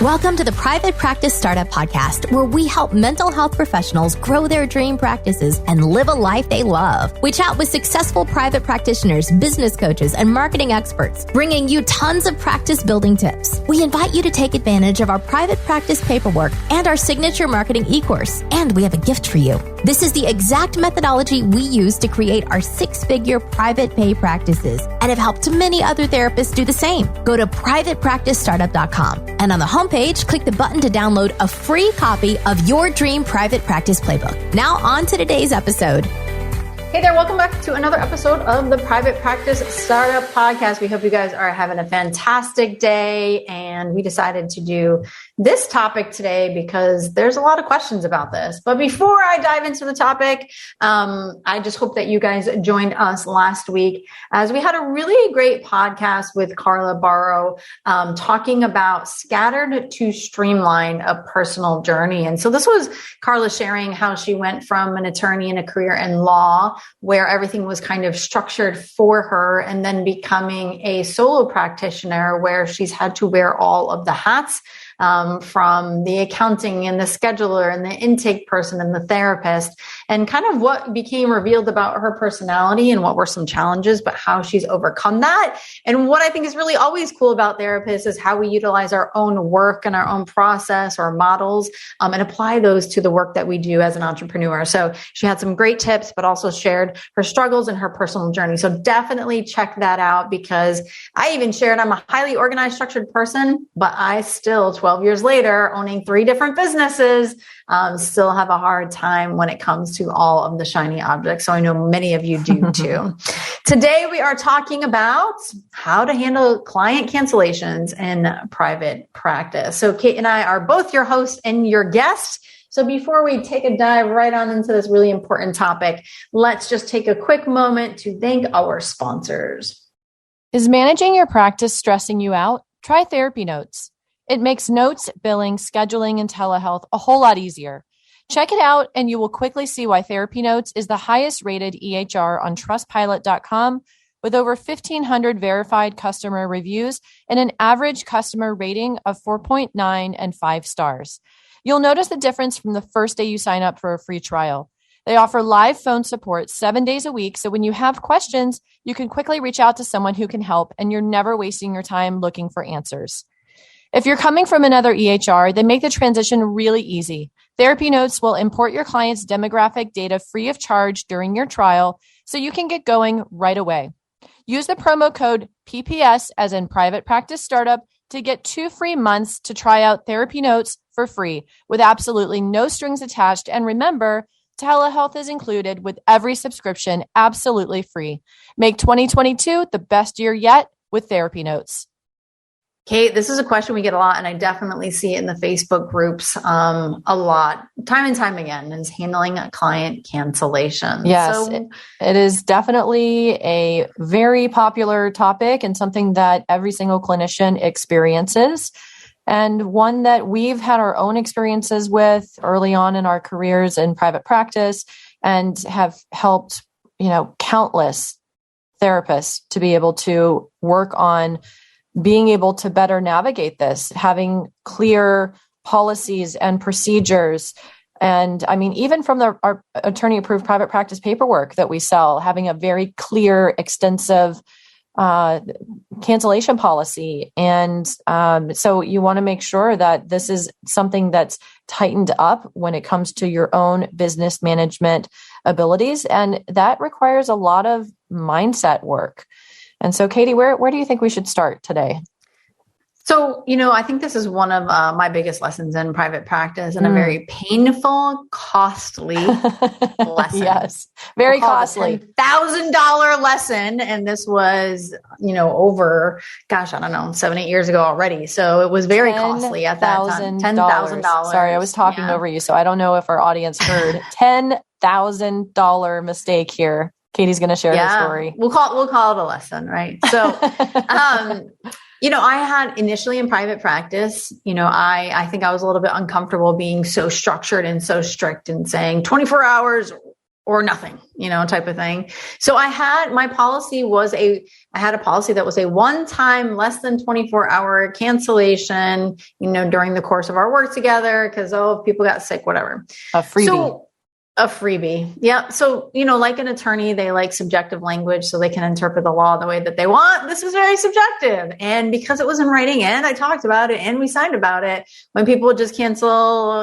Welcome to the Private Practice Startup Podcast, where we help mental health professionals grow their dream practices and live a life they love. We chat with successful private practitioners, business coaches, and marketing experts, bringing you tons of practice building tips. We invite you to take advantage of our private practice paperwork and our signature marketing e-course. And we have a gift for you. This is the exact methodology we use to create our six-figure private pay practices and have helped many other therapists do the same. Go to privatepracticestartup.com and on the homepage, click the button to download a free copy of your dream private practice playbook. Now on to today's episode. Hey there, welcome back to another episode of the Private Practice Startup Podcast. We hope you guys are having a fantastic day, and we decided to do this topic today because there's a lot of questions about this. But before I dive into the topic, I just hope that you guys joined us last week as we had a really great podcast with Carla Barrow talking about scattered to streamline a personal journey. And so this was Carla sharing how she went from an attorney and a career in law where everything was kind of structured for her, and then becoming a solo practitioner where she's had to wear all of the hats, from the accounting and the scheduler and the intake person and the therapist, and kind of what became revealed about her personality and what were some challenges, but how she's overcome that. And what I think is really always cool about therapists is how we utilize our own work and our own process or models, and apply those to the work that we do as an entrepreneur. So she had some great tips, but also shared her struggles and her personal journey. So definitely check that out, because I even shared I'm a highly organized, structured person, but I still, 12 years later, owning 3 different businesses, still have a hard time when it comes to all of the shiny objects. So I know many of you do too. Today, we are talking about how to handle client cancellations in private practice. So Kate and I are both your hosts and your guests. So before we take a dive right on into this really important topic, let's just take a quick moment to thank our sponsors. Is managing your practice stressing you out? Try Therapy Notes. It makes notes, billing, scheduling, and telehealth a whole lot easier. Check it out, and you will quickly see why Therapy Notes is the highest rated EHR on Trustpilot.com with over 1,500 verified customer reviews and an average customer rating of 4.9 and 5 stars. You'll notice the difference from the first day you sign up for a free trial. They offer live phone support 7 days a week, so when you have questions, you can quickly reach out to someone who can help, and you're never wasting your time looking for answers. If you're coming from another EHR, then make the transition really easy. Therapy Notes will import your client's demographic data free of charge during your trial, so you can get going right away. Use the promo code PPS, as in Private Practice Startup, to get 2 free months to try out Therapy Notes for free with absolutely no strings attached. And remember, telehealth is included with every subscription, absolutely free. Make 2022 the best year yet with Therapy Notes. Kate, this is a question we get a lot, and I definitely see it in the Facebook groups a lot, time and time again, is handling a client cancellation. Yes, so, it is definitely a very popular topic and something that every single clinician experiences, and one that we've had our own experiences with early on in our careers in private practice, and have helped, countless therapists to be able to work on being able to better navigate this, having clear policies and procedures. And I mean, even from our attorney-approved private practice paperwork that we sell, having a very clear, extensive cancellation policy. And so you want to make sure that this is something that's tightened up when it comes to your own business management abilities. And that requires a lot of mindset work. And so, Katie, where do you think we should start today? So, I think this is one of my biggest lessons in private practice, and a very painful, costly lesson. Yes, very costly. $1,000 lesson. And this was, over, 7-8 years ago already. So it was very costly at that time. $10,000. Sorry, I was talking over you. So I don't know if our audience heard. $10,000 mistake here. Katie's going to share her story. We'll call it a lesson, right? So, I had initially in private practice, I think I was a little bit uncomfortable being so structured and so strict and saying 24 hours, or nothing, type of thing. So I had a policy that was a one-time, less than 24-hour cancellation, during the course of our work together, because, people got sick, whatever. A freebie. So, a freebie. Yeah. So, like an attorney, they like subjective language so they can interpret the law the way that they want. This was very subjective. And because it was in writing and I talked about it and we signed about it, when people would just cancel,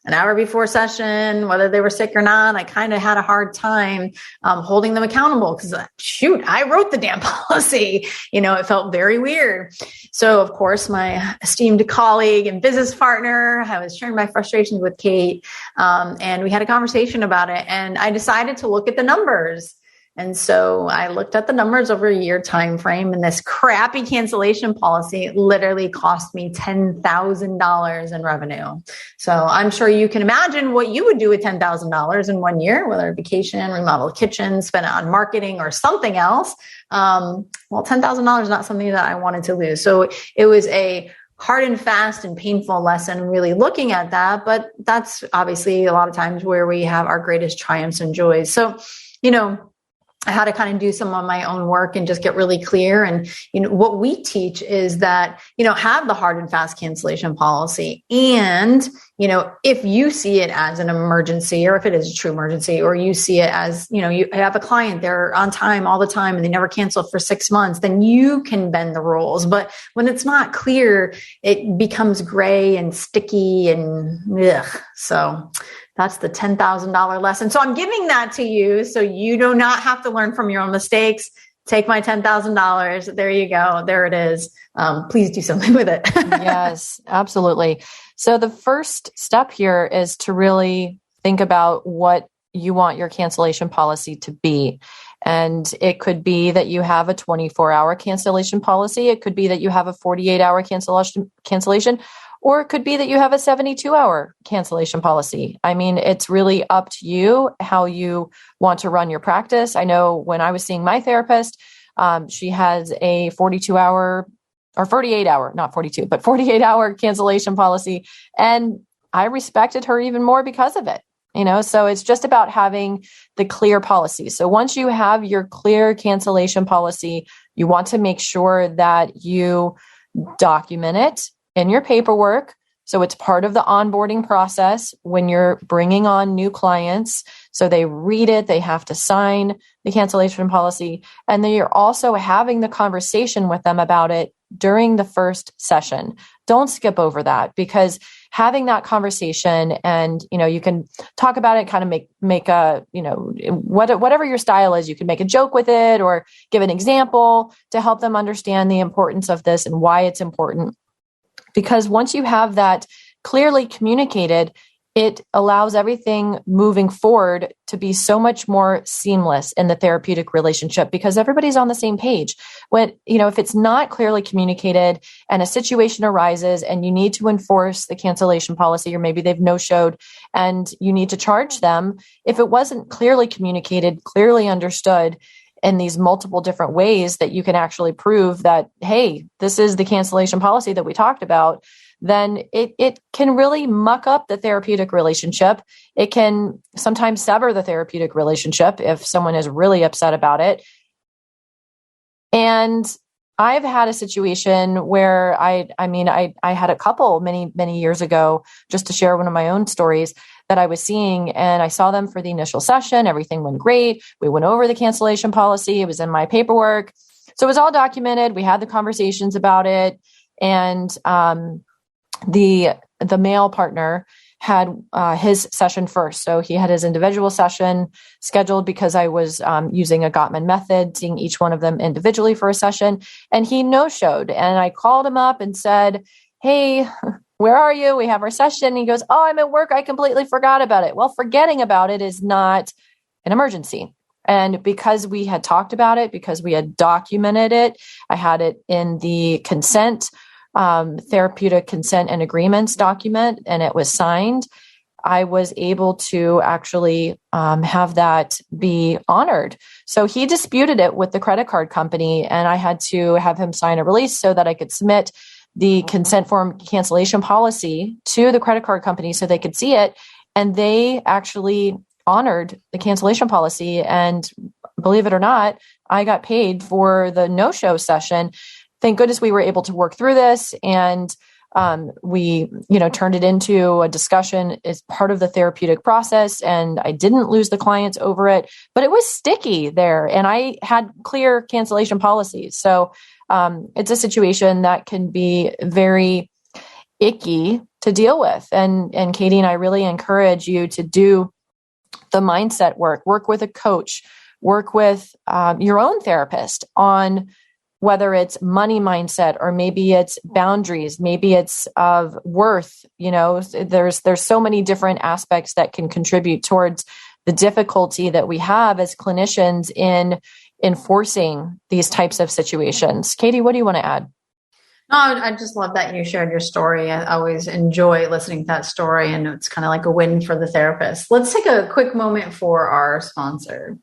an hour before session, whether they were sick or not, I kind of had a hard time holding them accountable because, I wrote the damn policy. It felt very weird. So, of course, my esteemed colleague and business partner, I was sharing my frustrations with Kate, and we had a conversation about it. And I decided to look at the numbers. And so I looked at the numbers over a year time frame, and this crappy cancellation policy literally cost me $10,000 in revenue. So I'm sure you can imagine what you would do with $10,000 in 1 year, whether vacation, remodel a kitchen, spend it on marketing or something else. Well, $10,000 is not something that I wanted to lose. So it was a hard and fast and painful lesson really looking at that. But that's obviously a lot of times where we have our greatest triumphs and joys. So, I had to kind of do some of my own work and just get really clear. And, what we teach is that, have the hard and fast cancellation policy. And, if you see it as an emergency, or if it is a true emergency, or you see it as, you have a client, they're on time all the time and they never cancel for 6 months, then you can bend the rules. But when it's not clear, it becomes gray and sticky and ugh. So that's the $10,000 lesson. So I'm giving that to you so you do not have to learn from your own mistakes. Take my $10,000. There you go. There it is. Please do something with it. Yes, absolutely. So the first step here is to really think about what you want your cancellation policy to be. And it could be that you have a 24-hour cancellation policy. It could be that you have a 48-hour cancellation. Or it could be that you have a 72-hour cancellation policy. I mean, it's really up to you how you want to run your practice. I know when I was seeing my therapist, she has a 42-hour or 48-hour, not 42, but 48-hour cancellation policy. And I respected her even more because of it. So it's just about having the clear policy. So once you have your clear cancellation policy, you want to make sure that you document it in your paperwork. So it's part of the onboarding process when you're bringing on new clients. So they read it, they have to sign the cancellation policy. And then you're also having the conversation with them about it during the first session. Don't skip over that, because having that conversation and, you can talk about it, kind of make a, whatever your style is, you can make a joke with it or give an example to help them understand the importance of this and why it's important. Because once you have that clearly communicated, it allows everything moving forward to be so much more seamless in the therapeutic relationship because everybody's on the same page. When, if it's not clearly communicated and a situation arises and you need to enforce the cancellation policy, or maybe they've no-showed and you need to charge them, if it wasn't clearly communicated, clearly understood, in these multiple different ways that you can actually prove that, hey, this is the cancellation policy that we talked about, then it can really muck up the therapeutic relationship. It can sometimes sever the therapeutic relationship if someone is really upset about it. And I've had a situation where I had a couple many years ago, just to share one of my own stories, that I was seeing, and I saw them for the initial session. Everything went great. We went over the cancellation policy. It was in my paperwork. So it was all documented. We had the conversations about it. And the male partner had his session first. So he had his individual session scheduled because I was using a Gottman method, seeing each one of them individually for a session. And he no-showed. And I called him up and said, hey, where are you? We have our session. And he goes, oh, I'm at work. I completely forgot about it. Well, forgetting about it is not an emergency. And because we had talked about it, because we had documented it, I had it in the consent, therapeutic consent and agreements document, and it was signed, I was able to actually have that be honored. So he disputed it with the credit card company, and I had to have him sign a release so that I could submit the consent form cancellation policy to the credit card company so they could see it. And they actually honored the cancellation policy. And believe it or not, I got paid for the no-show session. Thank goodness we were able to work through this. And we, turned it into a discussion as part of the therapeutic process. And I didn't lose the clients over it, but it was sticky there. And I had clear cancellation policies. So it's a situation that can be very icky to deal with. And Katie and I really encourage you to do the mindset work with a coach, work with your own therapist on whether it's money mindset, or maybe it's boundaries, maybe it's of worth. There's so many different aspects that can contribute towards the difficulty that we have as clinicians in enforcing these types of situations. Katie, what do you want to add? No, I just love that you shared your story. I always enjoy listening to that story, and it's kind of like a win for the therapist. Let's take a quick moment for our sponsor.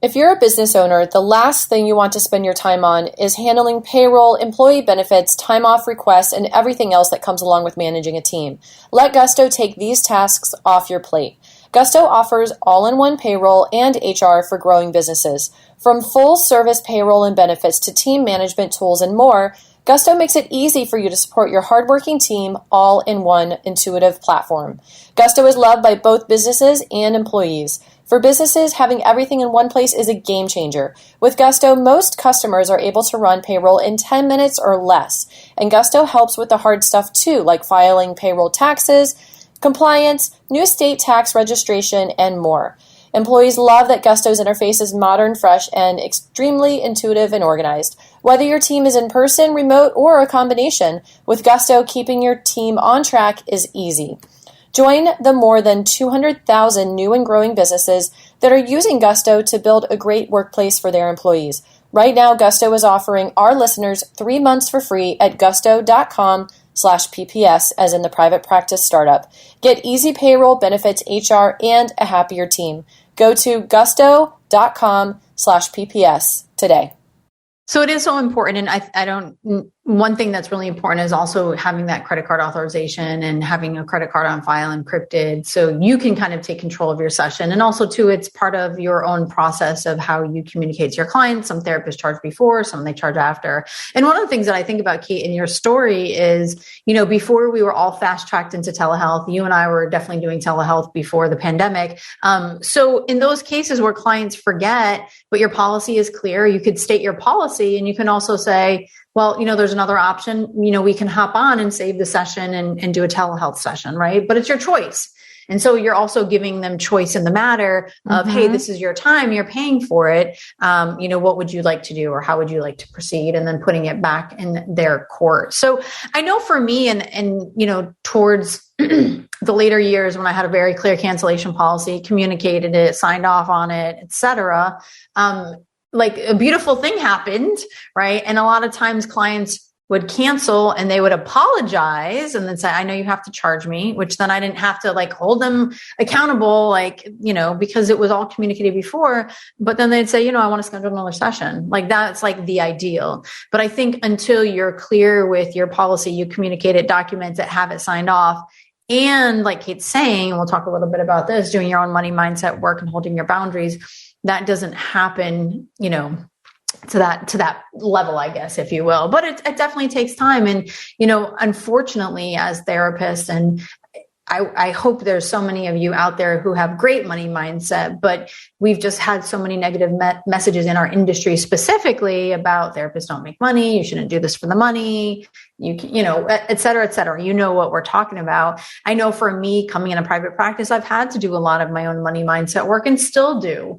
If you're a business owner, the last thing you want to spend your time on is handling payroll, employee benefits, time off requests, and everything else that comes along with managing a team. Let Gusto take these tasks off your plate. Gusto offers all-in-one payroll and HR for growing businesses. From full-service payroll and benefits to team management tools and more, Gusto makes it easy for you to support your hardworking team all in one intuitive platform. Gusto is loved by both businesses and employees. For businesses, having everything in one place is a game changer. With Gusto, most customers are able to run payroll in 10 minutes or less. And Gusto helps with the hard stuff too, like filing payroll taxes, compliance, new state tax registration, and more. Employees love that Gusto's interface is modern, fresh, and extremely intuitive and organized. Whether your team is in person, remote, or a combination, with Gusto, keeping your team on track is easy. Join the more than 200,000 new and growing businesses that are using Gusto to build a great workplace for their employees. Right now, Gusto is offering our listeners 3 months for free at gusto.com/PPS, as in the private practice startup. Get easy payroll, benefits, HR, and a happier team. Go to gusto.com/PPS today. So it is so important. And one thing that's really important is also having that credit card authorization and having a credit card on file encrypted, so you can kind of take control of your session. And also too, it's part of your own process of how you communicate to your clients. Some therapists charge before, some they charge after. And one of the things that I think about, Kate, in your story is, before we were all fast tracked into telehealth, you and I were definitely doing telehealth before the pandemic. So in those cases where clients forget, but your policy is clear, you could state your policy, and you can also say, well, there's another option. We can hop on and save the session and do a telehealth session, right? But it's your choice. And so you're also giving them choice in the matter of, hey, this is your time, you're paying for it. What would you like to do, or how would you like to proceed? And then putting it back in their court. So I know for me and towards the later years, when I had a very clear cancellation policy, communicated it, signed off on it, et cetera, like a beautiful thing happened, right? And a lot of times clients would cancel and they would apologize and then say, I know you have to charge me, which then I didn't have to hold them accountable, because it was all communicated before. But then they'd say, I want to schedule another session. That's the ideal. But I think until you're clear with your policy, you communicate it, document it, have it signed off. And like Kate's saying, we'll talk a little bit about this, doing your own money mindset work and holding your boundaries. That doesn't happen, to that level, I guess, if you will. But it definitely takes time. And, unfortunately, as therapists, and I hope there's so many of you out there who have great money mindset, but we've just had so many negative messages in our industry specifically about therapists don't make money. You shouldn't do this for the money, et cetera, et cetera. You know what we're talking about. I know for me, coming in a private practice, I've had to do a lot of my own money mindset work and still do,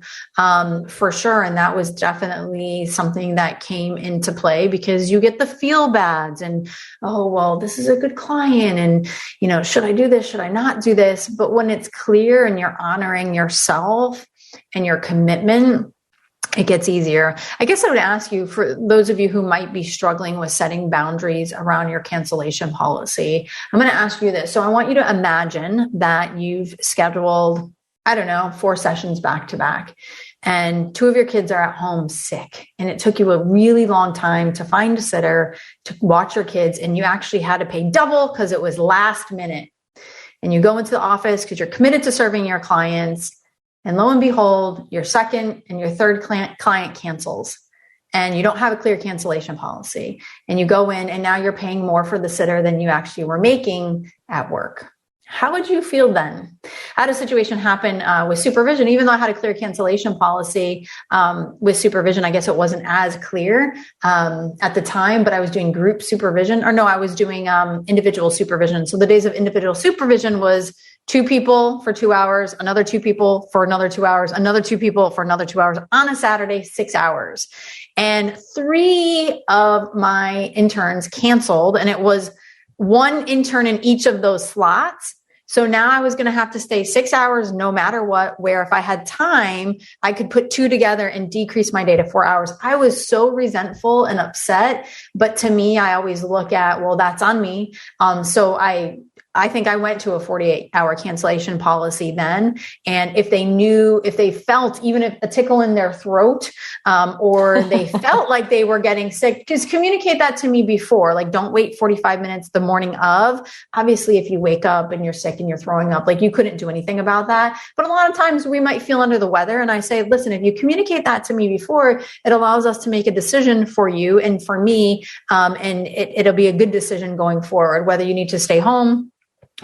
for sure. And that was definitely something that came into play because you get the feel bads and, oh, well, this is a good client. And, should I do this? Should I not do this? But when it's clear and you're honoring yourself and your commitment, it gets easier. I guess I would ask you, for those of you who might be struggling with setting boundaries around your cancellation policy, I'm going to ask you this. So I want you to imagine that you've scheduled, 4 sessions back to back, and 2 of your kids are at home sick, and it took you a really long time to find a sitter to watch your kids, and you actually had to pay double because it was last minute. And you go into the office because you're committed to serving your clients, And lo and behold, your second and your third client cancels, and you don't have a clear cancellation policy. And you go in and now you're paying more for the sitter than you actually were making at work. How would you feel then? I had a situation happen with supervision. Even though I had a clear cancellation policy with supervision, I guess it wasn't as clear at the time, but I was doing group supervision, or no, I was doing individual supervision. So the days of individual supervision was 2 people for 2 hours, another 2 people for another 2 hours, another 2 people for another 2 hours on a Saturday, 6 hours. And 3 of my interns canceled, and it was 1 intern in each of those slots. So now I was going to have to stay 6 hours no matter what, where if I had time, I could put 2 together and decrease my day to 4 hours. I was so resentful and upset. But to me, I always look at, well, that's on me. So I think I went to a 48-hour cancellation policy then. And if they felt even if a tickle in their throat, or they felt like they were getting sick, just communicate that to me before. Like, don't wait 45 minutes the morning of. Obviously, if you wake up and you're sick and you're throwing up, like, you couldn't do anything about that. But a lot of times we might feel under the weather. And I say, listen, if you communicate that to me before, it allows us to make a decision for you and for me. And it'll be a good decision going forward, whether you need to stay home,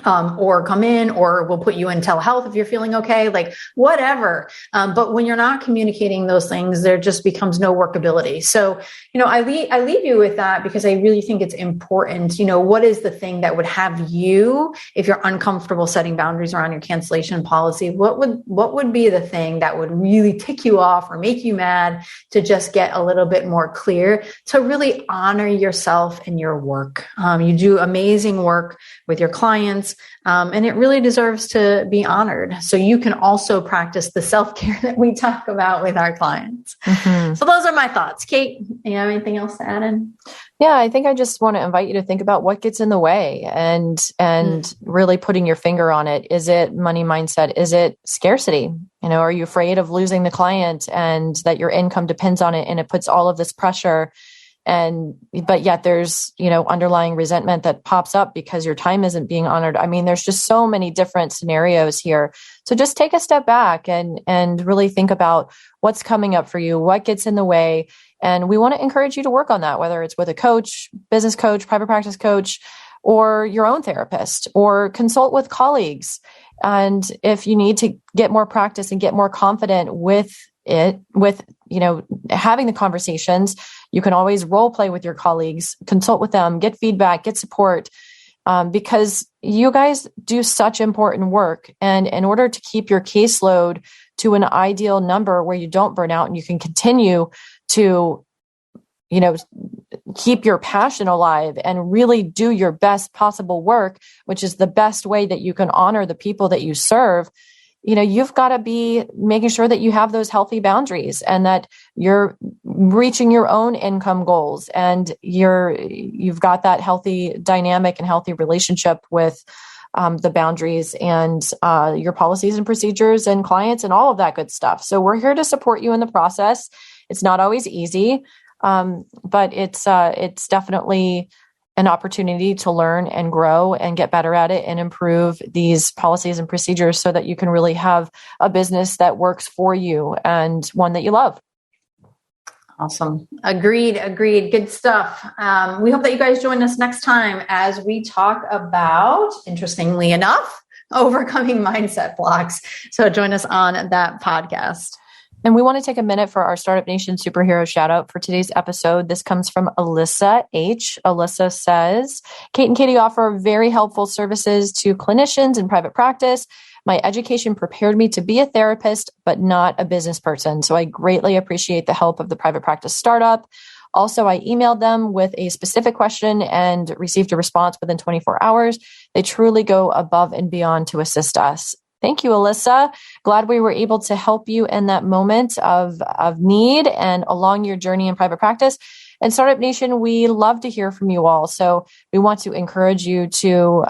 or come in, or we'll put you in telehealth if you're feeling okay, like whatever. But when you're not communicating those things, there just becomes no workability. So, I leave you with that because I really think it's important. What is the thing that would have you, if you're uncomfortable setting boundaries around your cancellation policy, what would be the thing that would really tick you off or make you mad to just get a little bit more clear, to really honor yourself and your work? You do amazing work with your clients. And it really deserves to be honored. So you can also practice the self-care that we talk about with our clients. Mm-hmm. So those are my thoughts. Kate, you have anything else to add in? Yeah, I think I just want to invite you to think about what gets in the way and really putting your finger on it. Is it money mindset? Is it scarcity? Are you afraid of losing the client and that your income depends on it and it puts all of this pressure? But yet there's, underlying resentment that pops up because your time isn't being honored. I mean, there's just so many different scenarios here. So just take a step back and really think about what's coming up for you, what gets in the way. And we want to encourage you to work on that, whether it's with a coach, business coach, private practice coach, or your own therapist, or consult with colleagues. And if you need to get more practice and get more confident with having the conversations, you can always role play with your colleagues, consult with them, get feedback, get support, because you guys do such important work. And in order to keep your caseload to an ideal number where you don't burn out and you can continue to, keep your passion alive and really do your best possible work, which is the best way that you can honor the people that you serve, you've got to be making sure that you have those healthy boundaries and that you're reaching your own income goals and you've got that healthy dynamic and healthy relationship with the boundaries and your policies and procedures and clients and all of that good stuff. So we're here to support you in the process. It's not always easy, but it's definitely an opportunity to learn and grow and get better at it and improve these policies and procedures so that you can really have a business that works for you and one that you love. Awesome. Agreed. Good stuff. We hope that you guys join us next time as we talk about, interestingly enough, overcoming mindset blocks. So join us on that podcast. And we want to take a minute for our Startup Nation superhero shout out for today's episode. This comes from Alyssa H. Alyssa says, Kate and Katie offer very helpful services to clinicians in private practice. My education prepared me to be a therapist, but not a business person. So I greatly appreciate the help of the private practice startup. Also, I emailed them with a specific question and received a response within 24 hours. They truly go above and beyond to assist us. Thank you, Alyssa. Glad we were able to help you in that moment of need and along your journey in private practice. And Startup Nation, we love to hear from you all. So we want to encourage you to,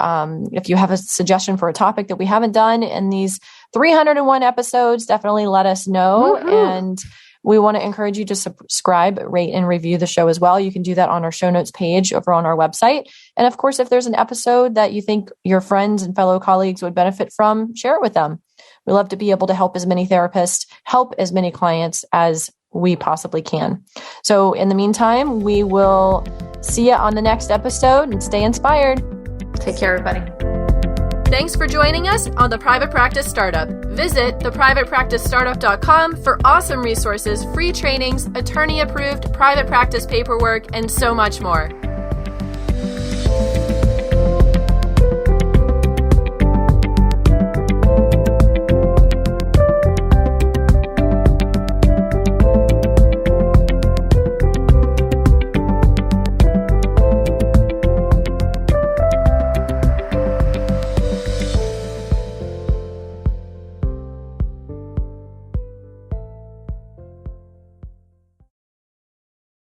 if you have a suggestion for a topic that we haven't done in these 301 episodes, definitely let us know. Mm-hmm. And we want to encourage you to subscribe, rate, and review the show as well. You can do that on our show notes page over on our website. And of course, if there's an episode that you think your friends and fellow colleagues would benefit from, share it with them. We love to be able to help as many therapists, help as many clients as we possibly can. So in the meantime, we will see you on the next episode, and stay inspired. Take care, everybody. Thanks for joining us on The Private Practice Startup. Visit theprivatepracticestartup.com for awesome resources, free trainings, attorney-approved private practice paperwork, and so much more.